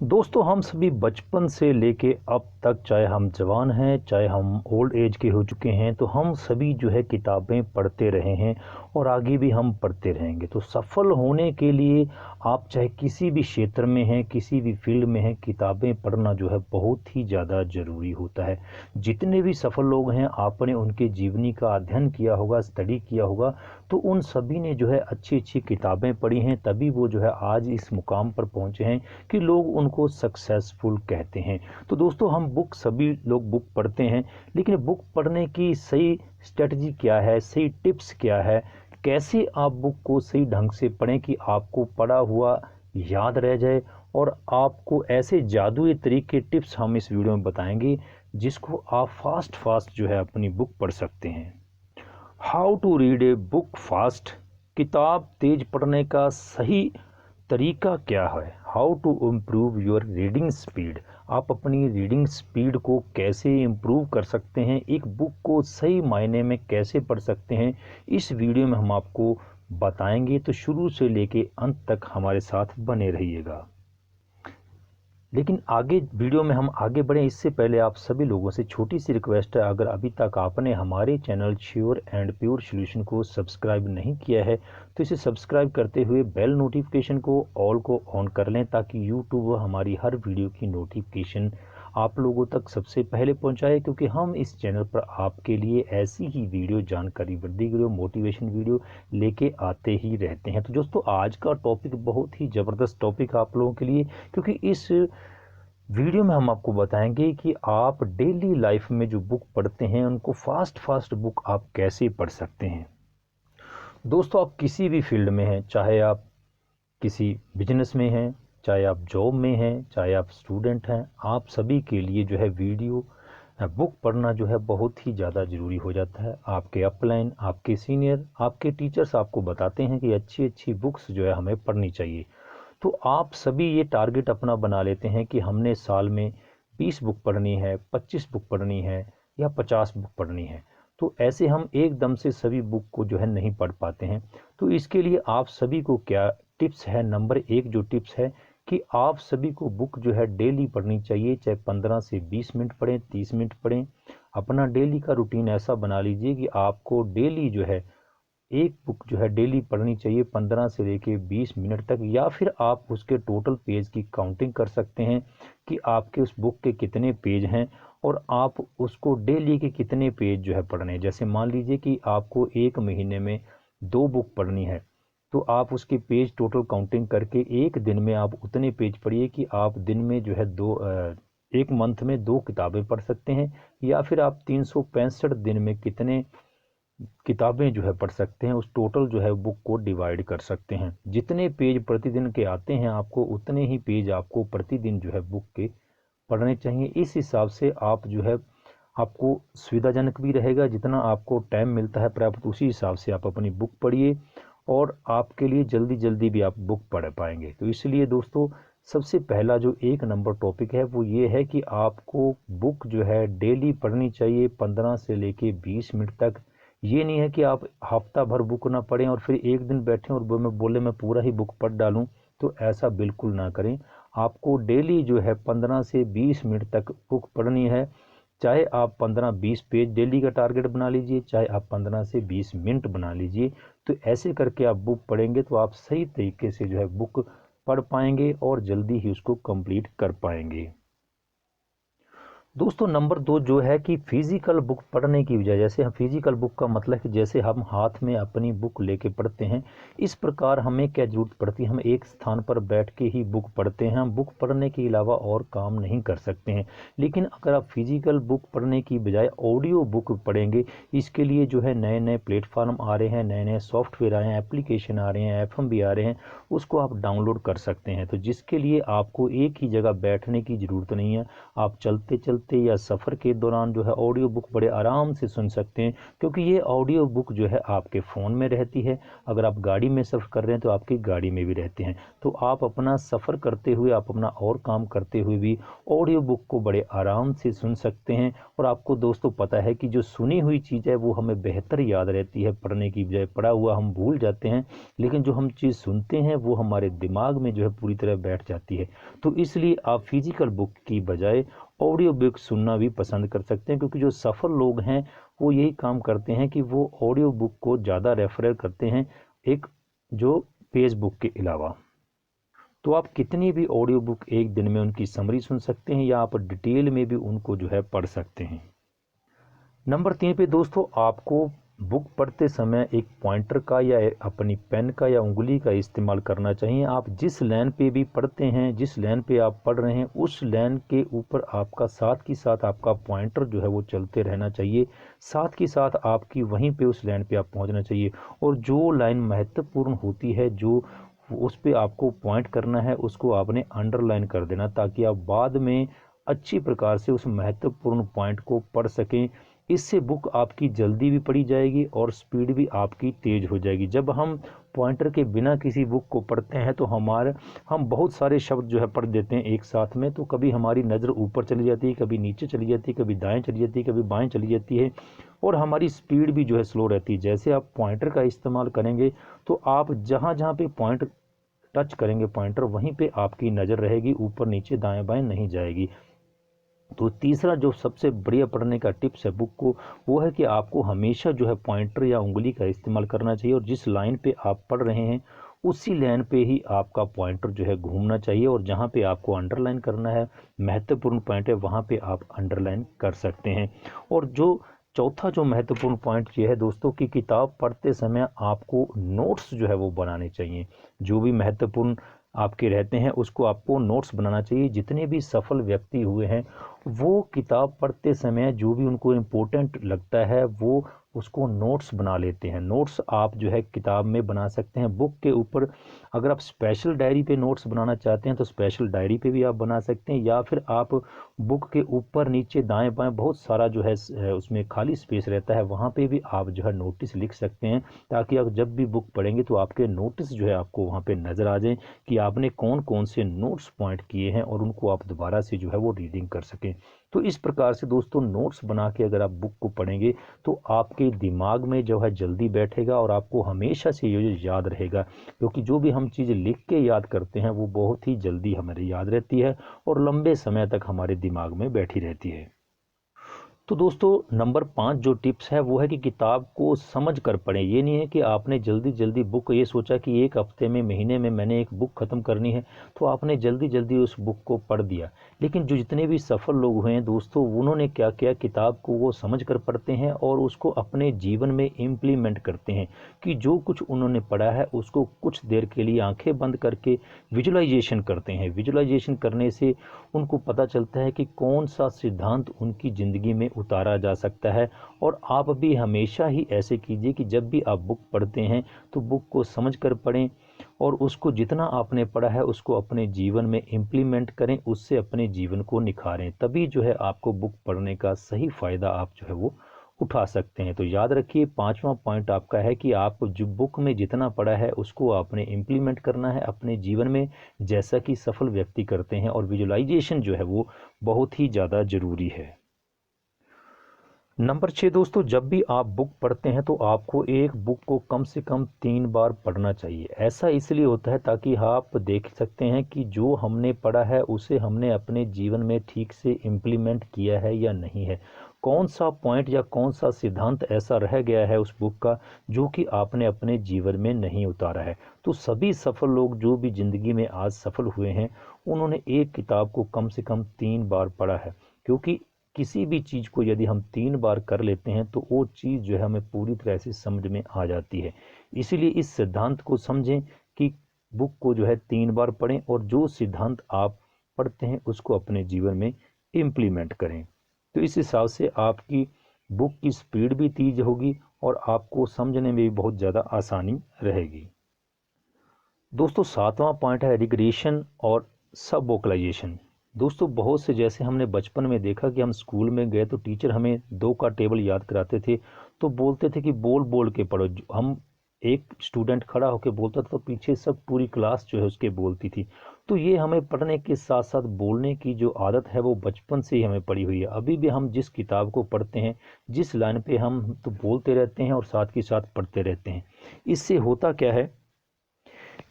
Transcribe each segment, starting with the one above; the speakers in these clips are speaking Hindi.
दोस्तों हम सभी बचपन से लेके अब तक, चाहे हम जवान हैं चाहे हम ओल्ड एज के हो चुके हैं, तो हम सभी जो है किताबें पढ़ते रहे हैं और आगे भी हम पढ़ते रहेंगे। तो सफल होने के लिए आप चाहे किसी भी क्षेत्र में हैं, किसी भी फील्ड में हैं, किताबें पढ़ना जो है बहुत ही ज़्यादा ज़रूरी होता है। जितने भी सफल लोग हैं, आपने उनके जीवनी का अध्ययन किया होगा, स्टडी किया होगा, तो उन सभी ने जो है अच्छी अच्छी किताबें पढ़ी हैं, तभी वो जो है आज इस मुकाम पर पहुँचे हैं कि लोग उनको सक्सेसफुल कहते हैं। तो दोस्तों हम सभी लोग बुक पढ़ते हैं, लेकिन बुक पढ़ने की सही स्ट्रेटजी क्या है, सही टिप्स क्या है, कैसे आप बुक को सही ढंग से पढ़ें कि आपको पढ़ा हुआ याद रह जाए। और आपको ऐसे जादुई तरीके टिप्स हम इस वीडियो में बताएंगे जिसको आप फास्ट जो है अपनी बुक पढ़ सकते हैं। How to read a book fast, किताब तेज पढ़ने का सही तरीका क्या है। How to improve your reading speed, आप अपनी रीडिंग स्पीड को कैसे इम्प्रूव कर सकते हैं, एक बुक को सही मायने में कैसे पढ़ सकते हैं, इस वीडियो में हम आपको बताएंगे। तो शुरू से लेके अंत तक हमारे साथ बने रहिएगा। लेकिन आगे वीडियो में हम आगे बढ़ें इससे पहले आप सभी लोगों से छोटी सी रिक्वेस्ट है, अगर अभी तक आपने हमारे channel sure and pure solution को सब्सक्राइब नहीं किया है तो इसे सब्सक्राइब करते हुए बेल नोटिफिकेशन को ऑल को ऑन कर लें, ताकि यूट्यूब हमारी हर वीडियो की नोटिफिकेशन आप लोगों तक सबसे पहले पहुंचाए, क्योंकि हम इस चैनल पर आपके लिए ऐसी ही वीडियो, जानकारी वृद्धि वीडियो, मोटिवेशन वीडियो लेके आते ही रहते हैं। तो दोस्तों आज का टॉपिक बहुत ही ज़बरदस्त टॉपिक आप लोगों के लिए, क्योंकि इस वीडियो में हम आपको बताएंगे कि आप डेली लाइफ में जो बुक पढ़ते हैं उनको फास्ट बुक आप कैसे पढ़ सकते हैं। दोस्तों आप किसी भी फील्ड में हैं, चाहे आप किसी बिजनेस में हैं, चाहे आप जॉब में हैं, चाहे आप स्टूडेंट हैं, आप सभी के लिए जो है वीडियो बुक पढ़ना जो है बहुत ही ज़्यादा ज़रूरी हो जाता है। आपके अपलाइन, आपके सीनियर, आपके टीचर्स आपको बताते हैं कि अच्छी अच्छी बुक्स जो है हमें पढ़नी चाहिए। तो आप सभी ये टारगेट अपना बना लेते हैं कि हमने साल में 20 बुक पढ़नी है, 25 बुक पढ़नी है या 50 बुक पढ़नी है। तो ऐसे हम एकदम से सभी बुक को जो है नहीं पढ़ पाते हैं। तो इसके लिए आप सभी को क्या टिप्स है, नंबर 1 जो टिप्स है कि आप सभी को बुक जो है डेली पढ़नी चाहिए, चाहे 15 से 20 मिनट पढ़ें, 30 मिनट पढ़ें। अपना डेली का रूटीन ऐसा बना लीजिए कि आपको डेली जो है एक बुक जो है डेली पढ़नी चाहिए 15 से लेके 20 मिनट तक, या फिर आप उसके टोटल पेज की काउंटिंग कर सकते हैं कि आपके उस बुक के कितने पेज हैं और आप उसको डेली के कितने पेज जो है पढ़ने हैं। जैसे मान लीजिए कि आपको एक महीने में 2 बुक पढ़नी है, तो आप उसके पेज टोटल काउंटिंग करके एक दिन में आप उतने पेज पढ़िए कि आप दिन में जो है एक मंथ में 2 किताबें पढ़ सकते हैं, या फिर आप 365 दिन में कितने किताबें जो है पढ़ सकते हैं, उस टोटल जो है बुक को डिवाइड कर सकते हैं। जितने पेज प्रतिदिन के आते हैं आपको उतने ही पेज आपको प्रतिदिन जो है बुक के पढ़ने चाहिए। इस हिसाब से आप जो है आपको सुविधाजनक भी रहेगा, जितना आपको टाइम मिलता है पर्याप्त उसी हिसाब से आप अपनी बुक पढ़िए और आपके लिए जल्दी जल्दी भी आप बुक पढ़ पाएंगे। तो इसलिए दोस्तों सबसे पहला जो 1 नंबर टॉपिक है वो ये है कि आपको बुक जो है डेली पढ़नी चाहिए 15 से लेके 20 मिनट तक। ये नहीं है कि आप हफ्ता भर बुक ना पढ़ें और फिर एक दिन बैठें और वो मैं बोले मैं पूरा ही बुक पढ़ डालूं, तो ऐसा बिल्कुल ना करें। आपको डेली जो है 15 से 20 मिनट तक बुक पढ़नी है। चाहे आप 15-20 पेज डेली का टारगेट बना लीजिए, चाहे आप 15 से 20 मिनट बना लीजिए। तो ऐसे करके आप बुक पढ़ेंगे तो आप सही तरीके से जो है बुक पढ़ पाएंगे और जल्दी ही उसको कंप्लीट कर पाएंगे। दोस्तों नंबर 2 जो है कि फिजिकल बुक पढ़ने की बजाय, जैसे हम फिजिकल बुक का मतलब कि जैसे हम हाथ में अपनी बुक लेके पढ़ते हैं, इस प्रकार हमें क्या जरूरत पड़ती है, हम एक स्थान पर बैठ के ही बुक पढ़ते हैं। हम बुक पढ़ने के अलावा और काम नहीं कर सकते हैं। लेकिन अगर आप फिजिकल बुक पढ़ने की बजाय ऑडियो बुक पढ़ेंगे, इसके लिए जो है नए नए प्लेटफार्म आ रहे हैं, नए नए सॉफ्टवेयर आए हैं, एप्लीकेशन आ रहे हैं, एफएम भी आ रहे हैं, उसको आप डाउनलोड कर सकते हैं। तो जिसके लिए आपको एक ही जगह बैठने की ज़रूरत नहीं है, आप चलते चलते चलते या सफ़र के दौरान जो है ऑडियो बुक बड़े आराम से सुन सकते हैं, क्योंकि ये ऑडियो बुक जो है आपके फ़ोन में रहती है। अगर आप गाड़ी में सफ़र कर रहे हैं तो आपकी गाड़ी में भी रहते हैं, तो आप अपना सफ़र करते हुए, आप अपना और काम करते हुए भी ऑडियो बुक को बड़े आराम से सुन सकते हैं। और आपको दोस्तों पता है कि जो सुनी हुई चीज़ है वो हमें बेहतर याद रहती है, पढ़ने की बजाय पढ़ा हुआ हम भूल जाते हैं, लेकिन जो हम चीज़ सुनते हैं वो हमारे दिमाग में जो है पूरी तरह बैठ जाती है। तो इसलिए आप फिजिकल बुक की बजाय ऑडियो बुक सुनना भी पसंद कर सकते हैं, क्योंकि जो सफल लोग हैं वो यही काम करते हैं कि वो ऑडियो बुक को ज़्यादा रेफर करते हैं एक जो पेज बुक के अलावा। तो आप कितनी भी ऑडियो बुक एक दिन में उनकी समरी सुन सकते हैं या आप डिटेल में भी उनको जो है पढ़ सकते हैं। नंबर 3 पे दोस्तों, आपको बुक पढ़ते समय एक पॉइंटर का या अपनी पेन का या उंगली का इस्तेमाल करना चाहिए। आप जिस लाइन पे भी पढ़ते हैं, जिस लाइन पे आप पढ़ रहे हैं, उस लाइन के ऊपर आपका साथ ही साथ आपका पॉइंटर जो है वो चलते रहना चाहिए। साथ ही साथ आपकी वहीं पे उस लाइन पे आप पहुंचना चाहिए। और जो लाइन महत्वपूर्ण होती है, जो उस पे आपको पॉइंट करना है, उसको आपने अंडरलाइन कर देना, ताकि आप बाद में अच्छी प्रकार से उस महत्वपूर्ण पॉइंट को पढ़ सकें। इससे बुक आपकी जल्दी भी पढ़ी जाएगी और स्पीड भी आपकी तेज़ हो जाएगी। जब हम पॉइंटर के बिना किसी बुक को पढ़ते हैं तो हम बहुत सारे शब्द जो है पढ़ देते हैं एक साथ में, तो कभी हमारी नज़र ऊपर चली जाती है, कभी नीचे चली जाती है, कभी दाएं चली जाती है, कभी बाएं चली जाती है, और हमारी स्पीड भी जो है स्लो रहती है। जैसे आप पॉइंटर का इस्तेमाल करेंगे तो आप जहाँ जहाँ पे पॉइंट टच करेंगे पॉइंटर, वहीं पे आपकी नज़र रहेगी, ऊपर नीचे दाएं बाएं नहीं जाएगी। तो तीसरा जो सबसे बढ़िया पढ़ने का टिप्स है बुक को, वो है कि आपको हमेशा जो है पॉइंटर या उंगली का इस्तेमाल करना चाहिए, और जिस लाइन पे आप पढ़ रहे हैं उसी लाइन पे ही आपका पॉइंटर जो है घूमना चाहिए, और जहाँ पे आपको अंडरलाइन करना है, महत्वपूर्ण पॉइंट है, वहाँ पे आप अंडरलाइन कर सकते हैं। और जो चौथा जो महत्वपूर्ण पॉइंट ये है दोस्तों कि किताब पढ़ते समय आपको नोट्स जो है वो बनाने चाहिए। जो भी महत्वपूर्ण आपके रहते हैं उसको आपको नोट्स बनाना चाहिए। जितने भी सफल व्यक्ति हुए हैं वो किताब पढ़ते समय जो भी उनको इम्पोर्टेंट लगता है वो उसको नोट्स बना लेते हैं। नोट्स आप जो है किताब में बना सकते हैं बुक के ऊपर। अगर आप स्पेशल डायरी पे नोट्स बनाना चाहते हैं तो स्पेशल डायरी पे भी आप बना सकते हैं, या फिर आप बुक के ऊपर नीचे दाएं बाएं बहुत सारा जो है उसमें खाली स्पेस रहता है, वहाँ पे भी आप जो है नोटिस लिख सकते हैं, ताकि आप जब भी बुक पढ़ेंगे तो आपके नोटिस जो है आपको वहाँ पे नज़र आ जाए कि आपने कौन कौन से नोट्स पॉइंट किए हैं, और उनको आप दोबारा से जो है वो रीडिंग कर सकें। तो इस प्रकार से दोस्तों नोट्स बना के अगर आप बुक को पढ़ेंगे तो आपके दिमाग में जो है जल्दी बैठेगा, और आपको हमेशा से ये याद रहेगा, क्योंकि जो भी हम चीज़ लिख के याद करते हैं वो बहुत ही जल्दी हमारे याद रहती है और लंबे समय तक हमारे दिमाग में बैठी रहती है। तो दोस्तों नंबर 5 जो टिप्स है वो है कि किताब को समझ कर पढ़ें। ये नहीं है कि आपने जल्दी जल्दी बुक ये सोचा कि एक हफ्ते में, महीने में मैंने एक बुक ख़त्म करनी है, तो आपने जल्दी जल्दी उस बुक को पढ़ दिया। लेकिन जो जितने भी सफल लोग हुए हैं दोस्तों, उन्होंने क्या किया, किताब को वो समझ कर पढ़ते हैं और उसको अपने जीवन में इम्प्लीमेंट करते हैं, कि जो कुछ उन्होंने पढ़ा है उसको कुछ देर के लिए आंखें बंद करके विजुअलाइजेशन करते हैं। विजुअलाइजेशन करने से उनको पता चलता है कि कौन सा सिद्धांत उनकी ज़िंदगी में उतारा जा सकता है। और आप भी हमेशा ही ऐसे कीजिए कि जब भी आप बुक पढ़ते हैं तो बुक को समझ कर पढ़ें, और उसको जितना आपने पढ़ा है उसको अपने जीवन में इम्प्लीमेंट करें, उससे अपने जीवन को निखारें। तभी जो है आपको बुक पढ़ने का सही फ़ायदा आप जो है वो उठा सकते हैं। तो याद रखिए 5वां पॉइंट आपका है कि आप जो बुक में जितना पढ़ा है उसको आपने इम्प्लीमेंट करना है अपने जीवन में, जैसा कि सफल व्यक्ति करते हैं, और विजुअलाइजेशन जो है वो बहुत ही ज़्यादा ज़रूरी है। नंबर 6 दोस्तों, जब भी आप बुक पढ़ते हैं तो आपको एक बुक को कम से कम 3 बार पढ़ना चाहिए। ऐसा इसलिए होता है ताकि आप देख सकते हैं कि जो हमने पढ़ा है उसे हमने अपने जीवन में ठीक से इम्प्लीमेंट किया है या नहीं है। कौन सा पॉइंट या कौन सा सिद्धांत ऐसा रह गया है उस बुक का जो कि आपने अपने जीवन में नहीं उतारा है। तो सभी सफल लोग जो भी ज़िंदगी में आज सफल हुए हैं उन्होंने एक किताब को कम से कम 3 बार पढ़ा है, क्योंकि किसी भी चीज़ को यदि हम 3 बार कर लेते हैं तो वो चीज़ जो है हमें पूरी तरह से समझ में आ जाती है। इसीलिए इस सिद्धांत को समझें कि बुक को जो है 3 बार पढ़ें, और जो सिद्धांत आप पढ़ते हैं उसको अपने जीवन में इम्प्लीमेंट करें। तो इस हिसाब से आपकी बुक की स्पीड भी तेज होगी और आपको समझने में भी बहुत ज़्यादा आसानी रहेगी। दोस्तों 7वां पॉइंट है रिग्रेशन और सब वोकलाइजेशन। दोस्तों बहुत से, जैसे हमने बचपन में देखा कि हम स्कूल में गए तो टीचर हमें 2 का टेबल याद कराते थे, तो बोलते थे कि बोल बोल के पढ़ो। हम एक स्टूडेंट खड़ा होकर बोलता था तो पीछे सब पूरी क्लास जो है उसके बोलती थी। तो ये हमें पढ़ने के साथ साथ बोलने की जो आदत है वो बचपन से ही हमें पड़ी हुई है। अभी भी हम जिस किताब को पढ़ते हैं, जिस लाइन पे हम तो बोलते रहते हैं और साथ के साथ पढ़ते रहते हैं। इससे होता क्या है,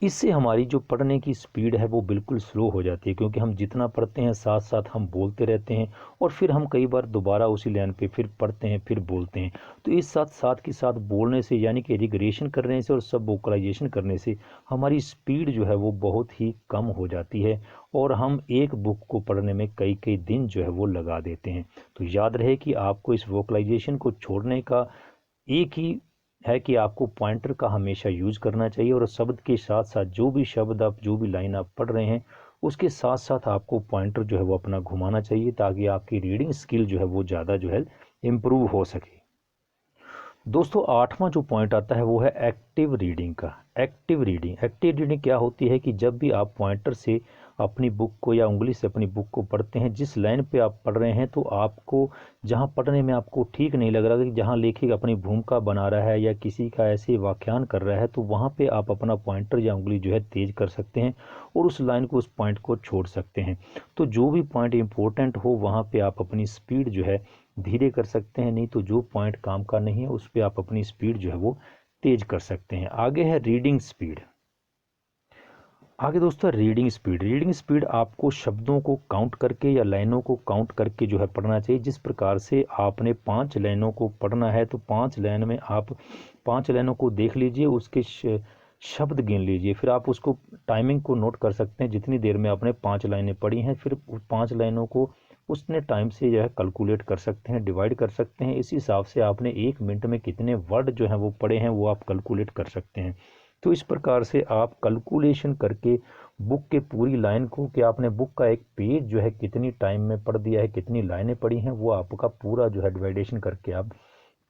इससे हमारी जो पढ़ने की स्पीड है वो बिल्कुल स्लो हो जाती है, क्योंकि हम जितना पढ़ते हैं साथ साथ हम बोलते रहते हैं और फिर हम कई बार दोबारा उसी लाइन पे फिर पढ़ते हैं फिर बोलते हैं। तो इस साथ के साथ बोलने से, यानी कि रिग्रेशन करने से और सब वोकलाइजेशन करने से हमारी स्पीड जो है वो बहुत ही कम हो जाती है और हम एक बुक को पढ़ने में कई कई दिन जो है वो लगा देते हैं। तो याद रहे कि आपको इस वोकलाइजेशन को छोड़ने का एक ही है कि आपको पॉइंटर का हमेशा यूज करना चाहिए और शब्द के साथ साथ जो भी शब्द आप, जो भी लाइन आप पढ़ रहे हैं, उसके साथ साथ आपको पॉइंटर जो है वो अपना घुमाना चाहिए, ताकि आपकी रीडिंग स्किल जो है वो ज़्यादा जो है इम्प्रूव हो सके। दोस्तों 8वां जो पॉइंट आता है वो है एक्टिव रीडिंग का। एक्टिव रीडिंग क्या होती है कि जब भी आप पॉइंटर से अपनी बुक को या उंगली से अपनी बुक को पढ़ते हैं, जिस लाइन पे आप पढ़ रहे हैं, तो आपको जहां पढ़ने में आपको ठीक नहीं लग रहा कि जहां लेखक अपनी भूमिका बना रहा है या किसी का ऐसे व्याख्यान कर रहा है, तो वहां पे आप अपना पॉइंटर या उंगली जो है तेज कर सकते हैं और उस लाइन को, उस पॉइंट को छोड़ सकते हैं। तो जो भी पॉइंट इंपॉर्टेंट हो वहाँ पे आप अपनी स्पीड जो है धीरे कर सकते हैं, नहीं तो जो पॉइंट काम का नहीं है उस पर आप अपनी स्पीड जो है वो तेज कर सकते हैं। आगे है रीडिंग स्पीड। आगे दोस्तों रीडिंग स्पीड आपको शब्दों को काउंट करके या लाइनों को काउंट करके जो है पढ़ना चाहिए। जिस प्रकार से आपने 5 लाइनों को पढ़ना है, तो 5 लाइन में आप 5 लाइनों को देख लीजिए, उसके शब्द गिन लीजिए, फिर आप उसको टाइमिंग को नोट कर सकते हैं जितनी देर में आपने 5 लाइनें पढ़ी हैं, फिर 5 लाइनों को उसने टाइम से जो है कैलकुलेट कर सकते हैं, डिवाइड कर सकते हैं। इस हिसाब से आपने 1 मिनट में कितने वर्ड जो हैं वो पढ़े हैं वो आप कैलकुलेट कर सकते हैं। तो इस प्रकार से आप कैलकुलेशन करके बुक के पूरी लाइन को, कि आपने बुक का एक पेज जो है कितनी टाइम में पढ़ दिया है, कितनी लाइनें पढ़ी हैं, वो आपका पूरा जो है डिवाइडेशन करके आप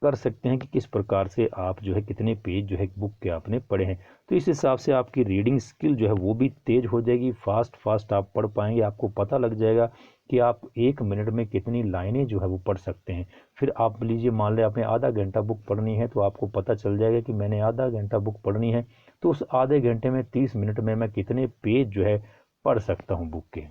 कर सकते हैं कि किस प्रकार से आप जो है कितने पेज जो है बुक के आपने पढ़े हैं। तो इस हिसाब से आपकी रीडिंग स्किल जो है वो भी तेज हो जाएगी, फास्ट आप पढ़ पाएंगे। आपको पता लग जाएगा कि आप 1 मिनट में कितनी लाइनें जो है वो पढ़ सकते हैं। फिर आप लीजिए, मान लें आपने आधा घंटा बुक पढ़नी है, तो आपको पता चल जाएगा कि मैंने आधा घंटा बुक पढ़नी है, तो उस आधे घंटे में 30 मिनट में मैं कितने पेज जो है पढ़ सकता हूँ बुक के।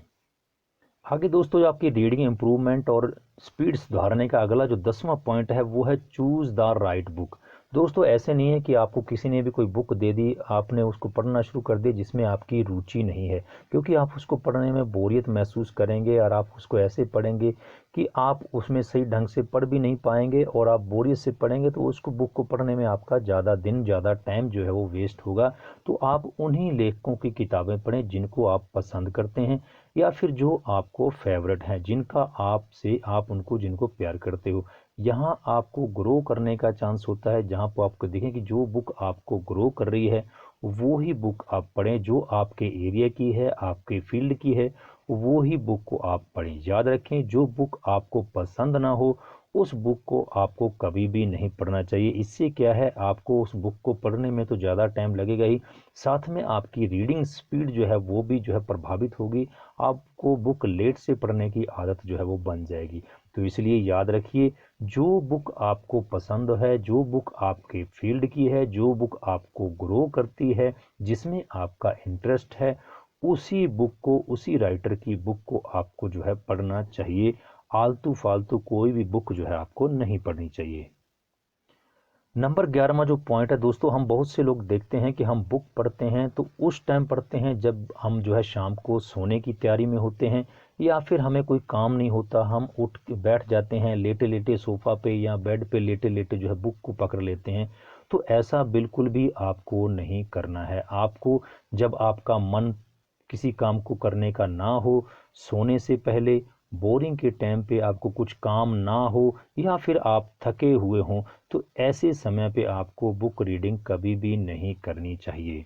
आगे दोस्तों जो आपकी रीडिंग इम्प्रूवमेंट और स्पीड सुधारने का अगला जो 10वां पॉइंट है वो है चूज़ द राइट बुक। दोस्तों ऐसे नहीं है कि आपको किसी ने भी कोई बुक दे दी, आपने उसको पढ़ना शुरू कर दिया जिसमें आपकी रुचि नहीं है, क्योंकि आप उसको पढ़ने में बोरियत महसूस करेंगे और आप उसको ऐसे पढ़ेंगे कि आप उसमें सही ढंग से पढ़ भी नहीं पाएंगे और आप बोरियत से पढ़ेंगे, तो उसको बुक को पढ़ने में आपका ज़्यादा दिन, ज़्यादा टाइम जो है वो वेस्ट होगा। तो आप उन्हीं लेखकों की किताबें पढ़ें जिनको आप पसंद करते हैं या फिर जो आपको फेवरेट हैं, जिनका आपसे आप उनको जिनको प्यार करते हो। यहाँ आपको ग्रो करने का चांस होता है, जहाँ पर आपको देखें कि जो बुक आपको ग्रो कर रही है वो ही बुक आप पढ़ें, जो आपके एरिया की है, आपके फील्ड की है, वो ही बुक को आप पढ़ें। याद रखें, जो बुक आपको पसंद ना हो उस बुक को आपको कभी भी नहीं पढ़ना चाहिए। इससे क्या है, आपको उस बुक को पढ़ने में तो ज़्यादा टाइम लगेगा ही, साथ में आपकी रीडिंग स्पीड जो है वो भी जो है प्रभावित होगी। आपको बुक लेट से पढ़ने की आदत जो है वो बन जाएगी। तो इसलिए याद रखिए, जो बुक आपको पसंद है, जो बुक आपके फील्ड की है, जो बुक आपको ग्रो करती है, जिसमें आपका इंटरेस्ट है, उसी बुक को, उसी राइटर की बुक को आपको जो है पढ़ना चाहिए। आलतू फालतू कोई भी बुक जो है आपको नहीं पढ़नी चाहिए। नंबर 11वां जो पॉइंट है दोस्तों, हम बहुत से लोग देखते हैं कि हम बुक पढ़ते हैं तो उस टाइम पढ़ते हैं जब हम जो है शाम को सोने की तैयारी में होते हैं, या फिर हमें कोई काम नहीं होता, हम उठ के बैठ जाते हैं लेटे लेटे सोफ़ा पे या बेड पे लेटे लेटे जो है बुक को पकड़ लेते हैं। तो ऐसा बिल्कुल भी आपको नहीं करना है। आपको जब आपका मन किसी काम को करने का ना हो, सोने से पहले, बोरिंग के टाइम पे, आपको कुछ काम ना हो या फिर आप थके हुए हों, तो ऐसे समय पे आपको बुक रीडिंग कभी भी नहीं करनी चाहिए,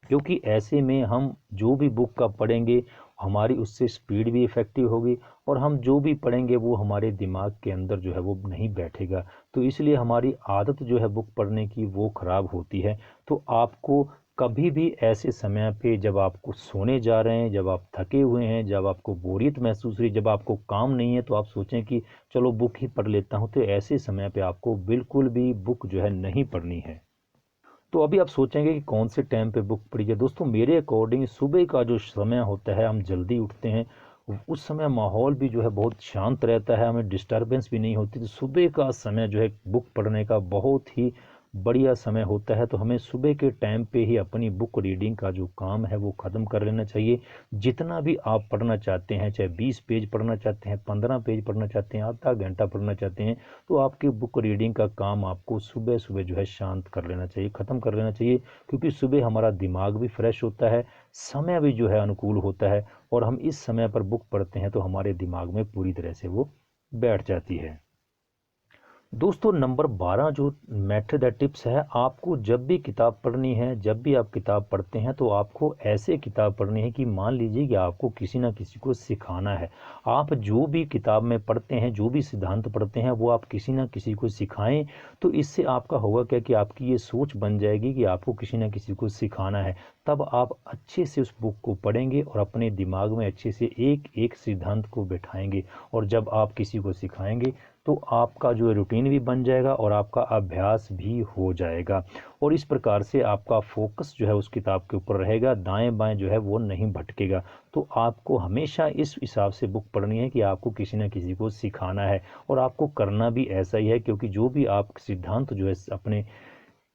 क्योंकि ऐसे में हम जो भी बुक का पढ़ेंगे हमारी उससे स्पीड भी इफ़ेक्टिव होगी और हम जो भी पढ़ेंगे वो हमारे दिमाग के अंदर जो है वो नहीं बैठेगा। तो इसलिए हमारी आदत जो है बुक पढ़ने की वो ख़राब होती है। तो आपको कभी भी ऐसे समय पे जब आपको सोने जा रहे हैं, जब आप थके हुए हैं, जब आपको बोरियत महसूस हो रही है, जब आपको काम नहीं है, तो आप सोचें कि चलो बुक ही पढ़ लेता हूँ, तो ऐसे समय पे आपको बिल्कुल भी बुक जो है नहीं पढ़नी है। तो अभी आप सोचेंगे कि कौन से टाइम पे बुक पढ़ी जाए। दोस्तों मेरे अकॉर्डिंग सुबह का जो समय होता है, हम जल्दी उठते हैं, उस समय माहौल भी जो है बहुत शांत रहता है, हमें डिस्टर्बेंस भी नहीं होती। तो सुबह का समय जो है बुक पढ़ने का बहुत ही बढ़िया समय होता है। तो हमें सुबह के टाइम पे ही अपनी बुक रीडिंग का जो काम है वो ख़त्म कर लेना चाहिए। जितना भी आप पढ़ना चाहते हैं, चाहे 20 पेज पढ़ना चाहते हैं, 15 पेज पढ़ना चाहते हैं, आधा घंटा पढ़ना चाहते हैं, तो आपकी बुक रीडिंग का काम आपको सुबह सुबह जो है शांत कर लेना चाहिए, ख़त्म कर लेना चाहिए। क्योंकि सुबह हमारा दिमाग भी फ्रेश होता है, समय भी जो है अनुकूल होता है, और हम इस समय पर बुक पढ़ते हैं तो हमारे दिमाग में पूरी तरह से वो बैठ जाती है। दोस्तों नंबर 12 जो मेथड है, टिप्स है, आपको जब भी किताब पढ़नी है, जब भी आप किताब पढ़ते हैं, तो आपको ऐसे किताब पढ़नी है कि मान लीजिए कि आपको किसी ना किसी को सिखाना है। आप जो भी किताब में पढ़ते हैं, जो भी सिद्धांत पढ़ते हैं, वो आप किसी ना किसी को सिखाएं। तो इससे आपका होगा क्या कि आपकी ये सोच बन जाएगी कि आपको किसी ना किसी को सिखाना है। तब आप अच्छे से उस बुक को पढ़ेंगे और अपने दिमाग में अच्छे से एक एक सिद्धांत को बैठाएंगे। और जब आप किसी को सिखाएंगे तो आपका जो रूटीन भी बन जाएगा और आपका अभ्यास भी हो जाएगा। और इस प्रकार से आपका फोकस जो है उस किताब के ऊपर रहेगा, दाएं बाएं जो है वो नहीं भटकेगा। तो आपको हमेशा इस हिसाब से बुक पढ़नी है कि आपको किसी न किसी को सिखाना है, और आपको करना भी ऐसा ही है। क्योंकि जो भी आप सिद्धांत जो है अपने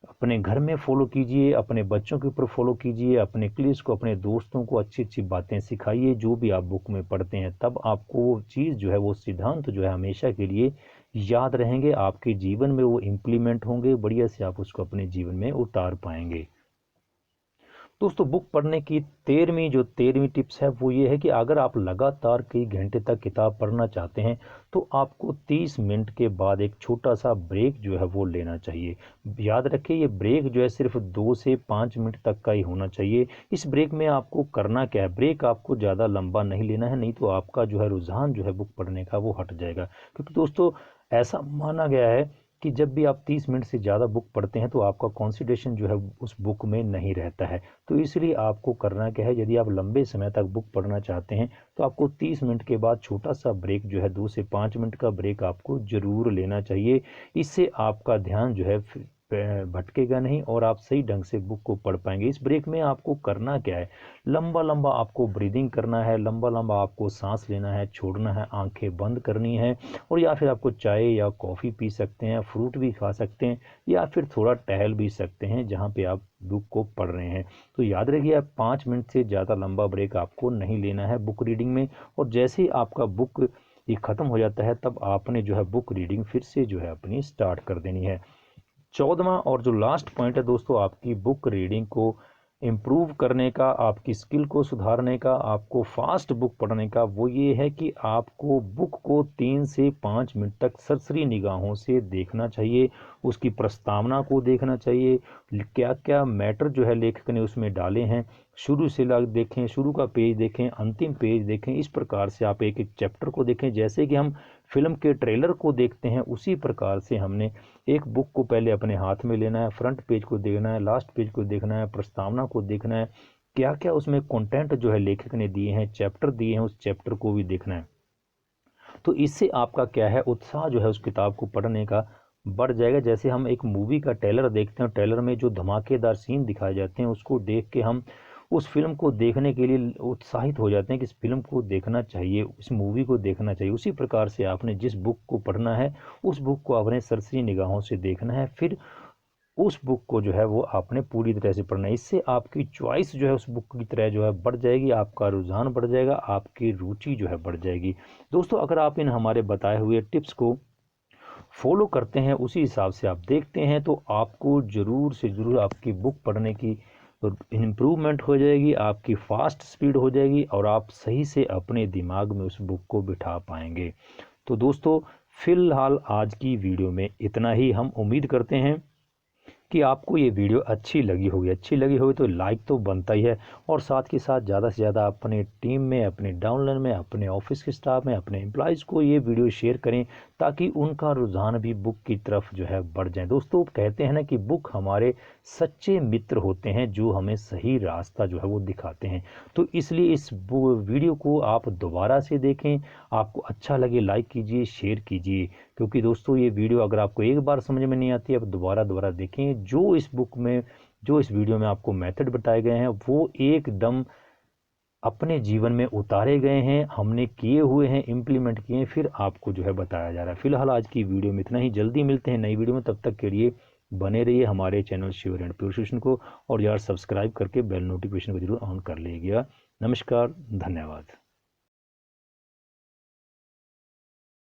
अपने घर में फॉलो कीजिए, अपने बच्चों के ऊपर फॉलो कीजिए, अपने क्लियर्स को, अपने दोस्तों को अच्छी अच्छी बातें सिखाइए जो भी आप बुक में पढ़ते हैं। तब आपको वो चीज़ जो है, वो सिद्धांत जो है हमेशा के लिए याद रहेंगे, आपके जीवन में वो इम्प्लीमेंट होंगे, बढ़िया से आप उसको अपने जीवन में उतार पाएंगे। दोस्तों बुक पढ़ने की 13वीं टिप्स है वो ये है कि अगर आप लगातार कई घंटे तक किताब पढ़ना चाहते हैं, तो आपको 30 मिनट के बाद एक छोटा सा ब्रेक जो है वो लेना चाहिए। याद रखिए ये ब्रेक जो है सिर्फ 2 से 5 मिनट तक का ही होना चाहिए। इस ब्रेक में आपको करना क्या है, ब्रेक आपको ज़्यादा लंबा नहीं लेना है, नहीं तो आपका जो है रुझान जो है बुक पढ़ने का वो हट जाएगा। क्योंकि दोस्तों ऐसा माना गया है कि जब भी आप 30 मिनट से ज़्यादा बुक पढ़ते हैं तो आपका कॉन्सेंट्रेशन जो है उस बुक में नहीं रहता है। तो इसलिए आपको करना क्या है, यदि आप लंबे समय तक बुक पढ़ना चाहते हैं तो आपको 30 मिनट के बाद छोटा सा ब्रेक जो है 2 से 5 मिनट का ब्रेक आपको ज़रूर लेना चाहिए। इससे आपका ध्यान जो है भटकेगा नहीं और आप सही ढंग से बुक को पढ़ पाएंगे। इस ब्रेक में आपको करना क्या है, लंबा लंबा आपको ब्रीदिंग करना है, लंबा लंबा आपको सांस लेना है, छोड़ना है, आंखें बंद करनी है। और या फिर आपको चाय या कॉफ़ी पी सकते हैं, फ्रूट भी खा सकते हैं, या फिर थोड़ा टहल भी सकते हैं जहाँ पे आप बुक को पढ़ रहे हैं। तो याद रखिए 5 मिनट से ज़्यादा लंबा ब्रेक आपको नहीं लेना है बुक रीडिंग में। और जैसे ही आपका बुक ये ख़त्म हो जाता है तब आपने जो है बुक रीडिंग फिर से जो है अपनी स्टार्ट कर देनी है। 14वां और जो लास्ट पॉइंट है दोस्तों आपकी बुक रीडिंग को इम्प्रूव करने का, आपकी स्किल को सुधारने का, आपको फास्ट बुक पढ़ने का, वो ये है कि आपको बुक को 3 से 5 मिनट तक सरसरी निगाहों से देखना चाहिए। उसकी प्रस्तावना को देखना चाहिए, क्या क्या मैटर जो है लेखक ने उसमें डाले हैं, शुरू से देखें, शुरू का पेज देखें, अंतिम पेज देखें। इस प्रकार से आप एक एक चैप्टर को देखें, जैसे कि हम फिल्म के ट्रेलर को देखते हैं उसी प्रकार से हमने एक बुक को पहले अपने हाथ में लेना है, फ्रंट पेज को देखना है, लास्ट पेज को देखना है, प्रस्तावना को देखना है, क्या क्या उसमें कंटेंट जो है लेखक ने दिए हैं, चैप्टर दिए हैं, उस चैप्टर को भी देखना है। तो इससे आपका क्या है, उत्साह जो है उस किताब को पढ़ने का बढ़ जाएगा। जैसे हम एक मूवी का ट्रेलर देखते हैं, ट्रेलर में जो धमाकेदार सीन दिखाए जाते हैं उसको देख के हम उस फिल्म को देखने के लिए उत्साहित हो जाते हैं कि इस फिल्म को देखना चाहिए, इस मूवी को देखना चाहिए। उसी प्रकार से आपने जिस बुक को पढ़ना है उस बुक को आपने सरसरी निगाहों से देखना है, फिर उस बुक को जो है वो आपने पूरी तरह से पढ़ना है। इससे आपकी चॉइस जो है उस बुक की तरह जो है बढ़ जाएगी, आपका रुझान बढ़ जाएगा, आपकी रुचि जो है बढ़ जाएगी। दोस्तों अगर आप इन हमारे बताए हुए टिप्स को फॉलो करते हैं, उसी हिसाब से आप देखते हैं, तो आपको ज़रूर से ज़रूर आपकी बुक पढ़ने की इम्प्रूवमेंट हो जाएगी, आपकी फास्ट स्पीड हो जाएगी और आप सही से अपने दिमाग में उस बुक को बिठा पाएंगे। तो दोस्तों फ़िलहाल आज की वीडियो में इतना ही। हम उम्मीद करते हैं कि आपको ये वीडियो अच्छी लगी होगी तो लाइक तो बनता ही है, और साथ के साथ ज़्यादा से ज़्यादा अपने टीम में, अपने डाउनलाइन में, अपने ऑफिस के स्टाफ में, अपने एम्प्लॉयज़ को ये वीडियो शेयर करें ताकि उनका रुझान भी बुक की तरफ जो है बढ़ जाए। दोस्तों कहते हैं ना कि बुक हमारे सच्चे मित्र होते हैं जो हमें सही रास्ता जो है वो दिखाते हैं। तो इसलिए इस वीडियो को आप दोबारा से देखें, आपको अच्छा लगे लाइक कीजिए, शेयर कीजिए, क्योंकि दोस्तों ये वीडियो अगर आपको एक बार समझ में नहीं आती, आप दोबारा देखें। जो इस बुक में, जो इस वीडियो में आपको मेथड बताए गए हैं वो एकदम अपने जीवन में उतारे गए हैं, हमने किए हुए हैं, इम्प्लीमेंट किए हैं, फिर आपको जो है बताया जा रहा है। फिलहाल आज की वीडियो में इतना ही, जल्दी मिलते हैं नई वीडियो में, तब तक के लिए बने रहिए हमारे channel sure and pure solution को, और यार सब्सक्राइब करके बेल नोटिफिकेशन को जरूर ऑन कर लीजिएगा। नमस्कार, धन्यवाद।